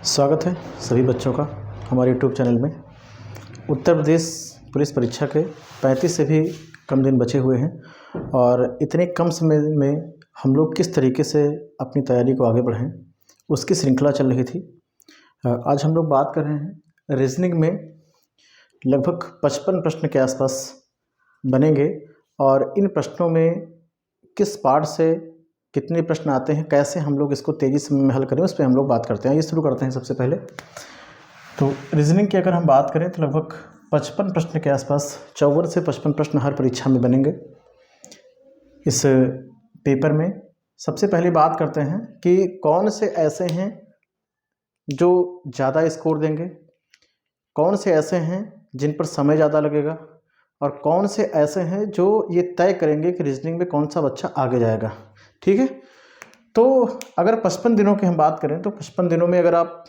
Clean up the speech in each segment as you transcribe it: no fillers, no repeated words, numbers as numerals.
स्वागत है सभी बच्चों का हमारे यूट्यूब चैनल में। उत्तर प्रदेश पुलिस परीक्षा के 35 से भी कम दिन बचे हुए हैं और इतने कम समय में हम लोग किस तरीके से अपनी तैयारी को आगे बढ़ाएं, उसकी श्रृंखला चल रही थी। आज हम लोग बात कर रहे हैं रीजनिंग में लगभग 55 प्रश्न के आसपास बनेंगे और इन प्रश्नों में किस पार्ट से कितने प्रश्न आते हैं, कैसे हम लोग इसको तेज़ी समय में हल करें, उस पर हम लोग बात करते हैं। ये शुरू करते हैं। सबसे पहले तो रीजनिंग की अगर हम बात करें तो लगभग 55 प्रश्न के आसपास 54 से 55 प्रश्न हर परीक्षा में बनेंगे इस पेपर में। सबसे पहले बात करते हैं कि कौन से ऐसे हैं जो ज़्यादा स्कोर देंगे, कौन से ऐसे हैं जिन पर समय ज़्यादा लगेगा और कौन से ऐसे हैं जो ये तय करेंगे कि रीजनिंग में कौन सा बच्चा आगे जाएगा। ठीक है, तो अगर 55 दिनों की हम बात करें तो 55 दिनों में अगर आप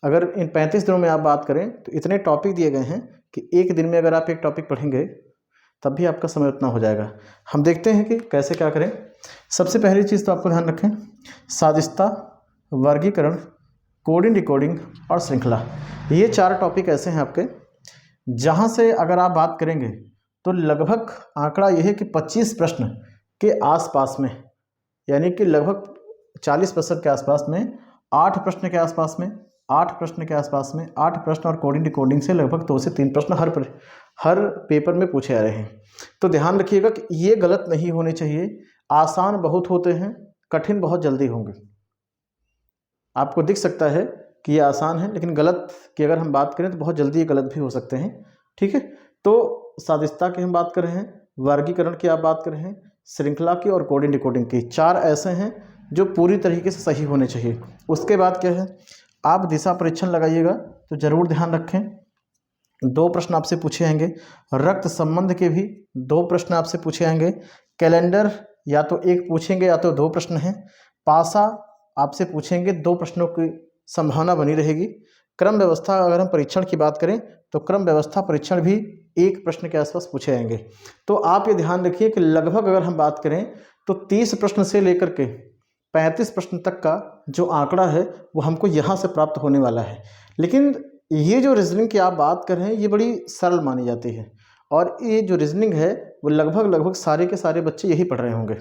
अगर इन 35 दिनों में आप बात करें तो इतने टॉपिक दिए गए हैं कि एक दिन में अगर आप एक टॉपिक पढ़ेंगे तब भी आपका समय उतना हो जाएगा। हम देखते हैं कि कैसे क्या करें। सबसे पहली चीज़ तो आपको ध्यान रखें, साजिशता, वर्गीकरण, कोडिंग डिकोडिंग और श्रृंखला। ये 4 टॉपिक ऐसे हैं आपके जहाँ से अगर आप बात करेंगे तो लगभग आंकड़ा यह है कि 25 प्रश्न के आसपास में, यानी कि लगभग 40% के आसपास में 8 प्रश्न के आसपास में 8 प्रश्न के आसपास में 8 प्रश्न और कोडिंग डिकोडिंग से लगभग 2 से 3 प्रश्न हर पेपर में पूछे आ रहे हैं। तो ध्यान रखिएगा कि ये गलत नहीं होने चाहिए। आसान बहुत होते हैं, कठिन बहुत जल्दी होंगे। आपको दिख सकता है कि ये आसान है, लेकिन गलत की अगर हम बात करें तो बहुत जल्दी ये गलत भी हो सकते हैं। ठीक है, तो साजिशता की हम बात कर रहे हैं, वर्गीकरण की आप बात कर रहे हैं, श्रृंखला की और कोडिंग डिकोडिंग की। 4 ऐसे हैं जो पूरी तरीके से सही होने चाहिए। उसके बाद क्या है, आप दिशा परीक्षण लगाइएगा तो ज़रूर ध्यान रखें 2 प्रश्न आपसे पूछे आएंगे। रक्त संबंध के भी 2 प्रश्न आपसे पूछे आएंगे। कैलेंडर या तो 1 पूछेंगे या तो 2 प्रश्न हैं। पासा आपसे पूछेंगे, 2 प्रश्नों की संभावना बनी रहेगी। क्रम व्यवस्था अगर हम परीक्षण की बात करें तो क्रम व्यवस्था परीक्षण भी 1 प्रश्न के आसपास पूछे जाएंगे। तो आप ये ध्यान रखिए कि लगभग अगर हम बात करें तो 30 प्रश्न से लेकर के 35 प्रश्न तक का जो आंकड़ा है वो हमको यहाँ से प्राप्त होने वाला है। लेकिन ये जो रीजनिंग की आप बात कर रहे हैं ये बड़ी सरल मानी जाती है और ये जो रीजनिंग है वो लगभग सारे के सारे बच्चे यही पढ़ रहे होंगे।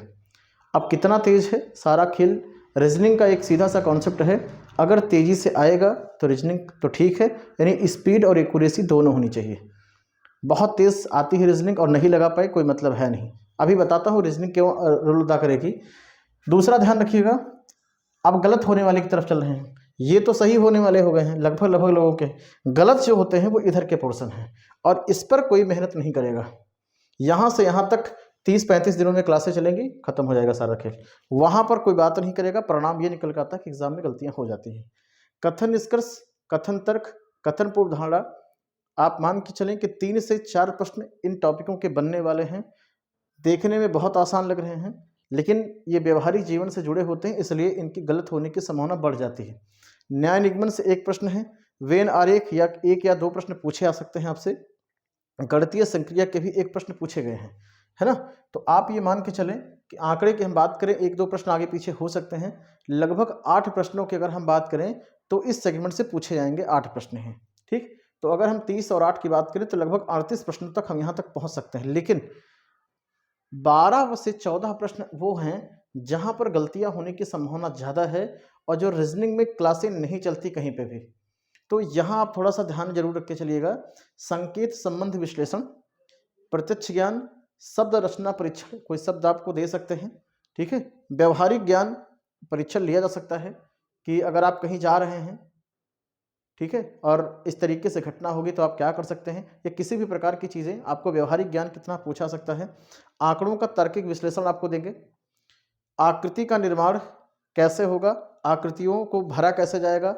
अब कितना तेज़ है सारा खेल, रीजनिंग का एक सीधा सा कॉन्सेप्ट है, अगर तेज़ी से आएगा तो रीजनिंग तो ठीक है, यानी स्पीड और एक्यूरेसी दोनों होनी चाहिए। बहुत तेज़ आती है रीजनिंग और नहीं लगा पाए कोई मतलब है नहीं। अभी बताता हूँ रीजनिंग क्यों रोल अदा करेगी। दूसरा ध्यान रखिएगा, अब गलत होने वाले की तरफ चल रहे हैं। ये तो सही होने वाले हो गए हैं लगभग लोगों के, गलत जो होते हैं वो इधर के पोर्शन हैं और इस पर कोई मेहनत नहीं करेगा। यहाँ से यहाँ तक 30-35 दिनों में क्लासें चलेंगी, खत्म हो जाएगा सारा खेल। वहाँ पर कोई बात नहीं करेगा, परिणाम ये निकल कर आता है कि एग्जाम में गलतियाँ हो जाती हैं। कथन निष्कर्ष, कथन तर्क, कथन पूर्व धारणा, आप मान के चलें कि 3 से 4 प्रश्न इन टॉपिकों के बनने वाले हैं। देखने में बहुत आसान लग रहे हैं लेकिन ये व्यवहारिक जीवन से जुड़े होते हैं, इसलिए इनकी गलत होने की संभावना बढ़ जाती है। न्याय निगमन से 1 प्रश्न है। वेन आरेख या 1 या 2 प्रश्न पूछे आ सकते हैं आपसे। गणितीय संक्रिया के भी 1 प्रश्न पूछे गए हैं, है ना। तो आप ये मान के चलें कि आंकड़े की हम बात करें 1-2 प्रश्न आगे पीछे हो सकते हैं। लगभग 8 प्रश्नों की अगर हम बात करें तो इस सेगमेंट से पूछे जाएंगे 8 प्रश्न हैं। ठीक, तो अगर हम 30 और 8 की बात करें तो लगभग 38 प्रश्नों तक हम यहाँ तक पहुँच सकते हैं। लेकिन 12 से 14 प्रश्न वो हैं जहाँ पर गलतियाँ होने की संभावना ज़्यादा है और जो रीजनिंग में क्लासें नहीं चलती कहीं पे भी। तो यहाँ आप थोड़ा सा ध्यान जरूर रख के चलिएगा। संकेत संबंध विश्लेषण, प्रत्यक्ष ज्ञान, शब्द रचना परीक्षण, कोई शब्द आपको दे सकते हैं। ठीक है, व्यवहारिक ज्ञान परीक्षण लिया जा सकता है कि अगर आप कहीं जा रहे हैं, ठीक है, और इस तरीके से घटना होगी तो आप क्या कर सकते हैं, या किसी भी प्रकार की चीज़ें आपको व्यवहारिक ज्ञान कितना पूछा सकता है। आंकड़ों का तार्किक विश्लेषण आपको देंगे। आकृति का निर्माण कैसे होगा, आकृतियों को भरा कैसे जाएगा।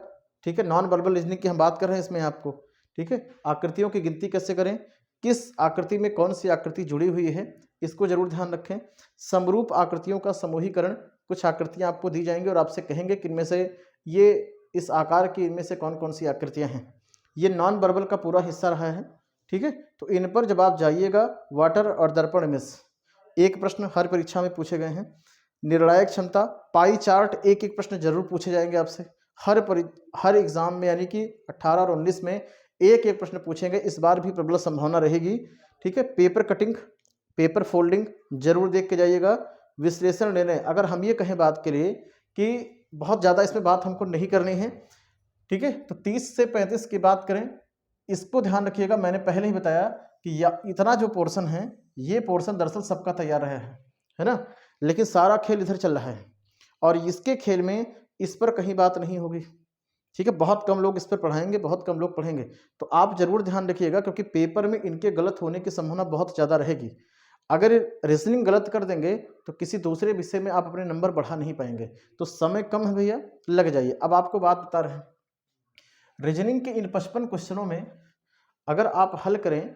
ठीक है, नॉन वर्बल रीजनिंग की हम बात कर रहे हैं इसमें आपको। ठीक है, आकृतियों की गिनती कैसे करें, किस आकृति में कौन सी आकृति जुड़ी हुई है, इसको जरूर ध्यान रखें। समरूप आकृतियों का समूहीकरण, कुछ आकृतियां आपको दी जाएंगी और आपसे कहेंगे कि इनमें से ये इस आकार की इनमें से कौन कौन सी आकृतियां हैं। ये नॉन वर्बल का पूरा हिस्सा रहा है। ठीक है, तो इन पर जब आप जाइएगा, वाटर और दर्पण में 1 प्रश्न हर परीक्षा में पूछे गए हैं। निर्णायक क्षमता, पाई चार्ट, 1-1 प्रश्न जरूर पूछे जाएंगे आपसे हर एग्ज़ाम में, यानी कि 18 और 19 में एक एक प्रश्न पूछेंगे। इस बार भी प्रबल संभावना रहेगी। ठीक है, पेपर कटिंग, पेपर फोल्डिंग जरूर देख के जाइएगा। विश्लेषण निर्णय, अगर हम ये कहें बात के लिए कि बहुत ज़्यादा इसमें बात हमको नहीं करनी है, ठीक है, तो 30 से 35 की बात करें, इसको ध्यान रखिएगा। मैंने पहले ही बताया कि इतना जो पोर्शन है, ये पोर्शन दरअसल सबका तैयार रहा है ना, लेकिन सारा खेल इधर चल रहा है और इसके खेल में इस पर कहीं बात नहीं होगी। ठीक है, बहुत कम लोग इस पर पढ़ाएंगे, बहुत कम लोग पढ़ेंगे, तो आप जरूर ध्यान रखिएगा, क्योंकि पेपर में इनके गलत होने की संभावना बहुत ज़्यादा रहेगी। अगर रीजनिंग गलत कर देंगे तो किसी दूसरे विषय में आप अपने नंबर बढ़ा नहीं पाएंगे। तो समय कम है भैया, लग जाइए। अब आपको बात बता रहे हैं, रीजनिंग के इन 55 क्वेश्चनों में अगर आप हल करें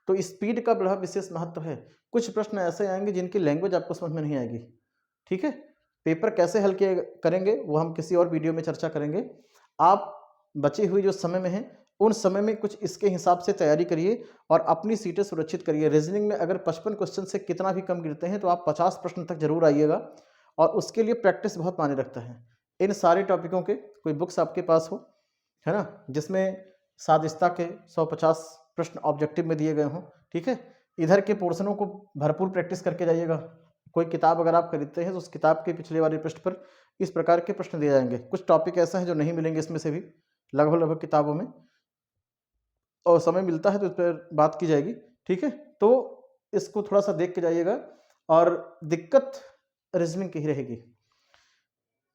तो स्पीड का बड़ा विशेष महत्व है। कुछ प्रश्न ऐसे आएंगे जिनकी लैंग्वेज आपको समझ में नहीं आएगी। ठीक है, पेपर कैसे हल किए करेंगे वो हम किसी और वीडियो में चर्चा करेंगे। आप बची हुई जो समय में है, उन समय में कुछ इसके हिसाब से तैयारी करिए और अपनी सीटें सुरक्षित करिए। रीजनिंग में अगर 55 क्वेश्चन से कितना भी कम गिरते हैं तो आप 50 प्रश्न तक जरूर आइएगा, और उसके लिए प्रैक्टिस बहुत मायने रखता है। इन सारे टॉपिकों के कोई बुक्स आपके पास हो, है ना, जिसमें सादिस्ता के 150 प्रश्न ऑब्जेक्टिव में दिए गए हों। ठीक है, इधर के पोर्शनों को भरपूर प्रैक्टिस करके जाइएगा। कोई किताब अगर आप खरीदते हैं तो उस किताब के पिछले वाले पृष्ठ पर इस प्रकार के प्रश्न दिए जाएंगे। कुछ टॉपिक ऐसा है जो नहीं मिलेंगे इसमें से भी लगभग किताबों में, और समय मिलता है तो इस पर बात की जाएगी। ठीक है, तो इसको थोड़ा सा देख के जाइएगा। और दिक्कत रीजनिंग की ही रहेगी,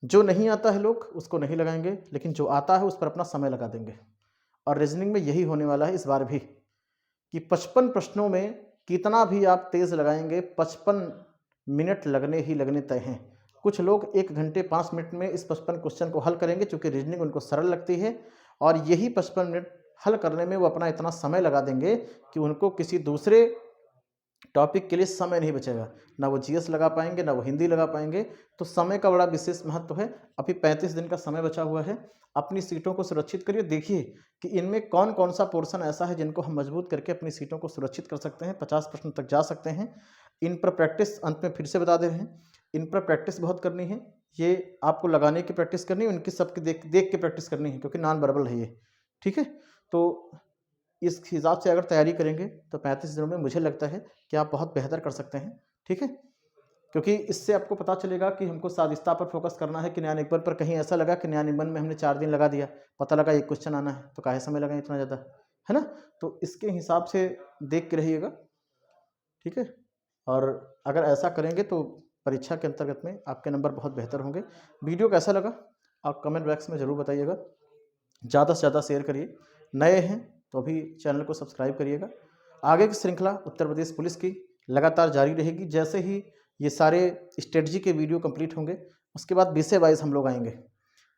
जो नहीं आता है लोग उसको नहीं लगाएंगे, लेकिन जो आता है उस पर अपना समय लगा देंगे। और रीजनिंग में यही होने वाला है इस बार भी, कि 55 प्रश्नों में कितना भी आप तेज लगाएंगे, 55 मिनट लगने ही लगने तय हैं। कुछ लोग 1 घंटे 5 मिनट में इस 55 क्वेश्चन को हल करेंगे, चूंकि रीजनिंग उनको सरल लगती है, और यही 55 मिनट हल करने में वो अपना इतना समय लगा देंगे कि उनको किसी दूसरे टॉपिक के लिए समय नहीं बचेगा। ना वो जीएस लगा पाएंगे, ना वो हिंदी लगा पाएंगे। तो समय का बड़ा विशेष महत्व है। अभी 35 दिन का समय बचा हुआ है, अपनी सीटों को सुरक्षित करिए। देखिए कि इनमें कौन कौन सा पोर्शन ऐसा है जिनको हम मजबूत करके अपनी सीटों को सुरक्षित कर सकते हैं, 50 प्रश्न तक जा सकते हैं। इन पर प्रैक्टिस, अंत में फिर से बता दे रहे हैं, इन पर प्रैक्टिस बहुत करनी है। ये आपको लगाने की प्रैक्टिस करनी है, उनकी सबकी देख के प्रैक्टिस करनी है, क्योंकि नॉन वर्बल है ये। ठीक है, तो इस हिसाब से अगर तैयारी करेंगे तो 35 दिनों में मुझे लगता है कि आप बहुत बेहतर कर सकते हैं। ठीक है, क्योंकि इससे आपको पता चलेगा कि हमको सादिस्ता पर फोकस करना है कि न्याय निबंधन पर। कहीं ऐसा लगा कि न्याय निबंधन में हमने 4 दिन लगा दिया, पता लगा एक क्वेश्चन आना है, तो काहे समय लगा इतना ज़्यादा, है ना। तो इसके हिसाब से देख के रहिएगा। ठीक है, और अगर ऐसा करेंगे तो परीक्षा के अंतर्गत में आपके नंबर बहुत बेहतर होंगे। वीडियो कैसा लगा आप कमेंट बॉक्स में ज़रूर बताइएगा। ज़्यादा से ज़्यादा शेयर करिए। नए हैं तो अभी चैनल को सब्सक्राइब करिएगा। आगे की श्रृंखला उत्तर प्रदेश पुलिस की लगातार जारी रहेगी। जैसे ही ये सारे स्ट्रेटजी के वीडियो कंप्लीट होंगे, उसके बाद विषय वाइज हम लोग आएंगे।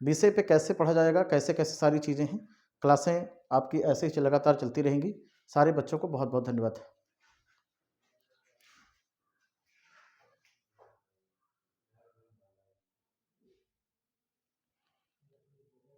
विषय पे कैसे पढ़ा जाएगा, कैसे कैसे सारी चीज़ें हैं, क्लासें आपकी ऐसे ही लगातार चलती रहेंगी। सारे बच्चों को बहुत बहुत धन्यवाद।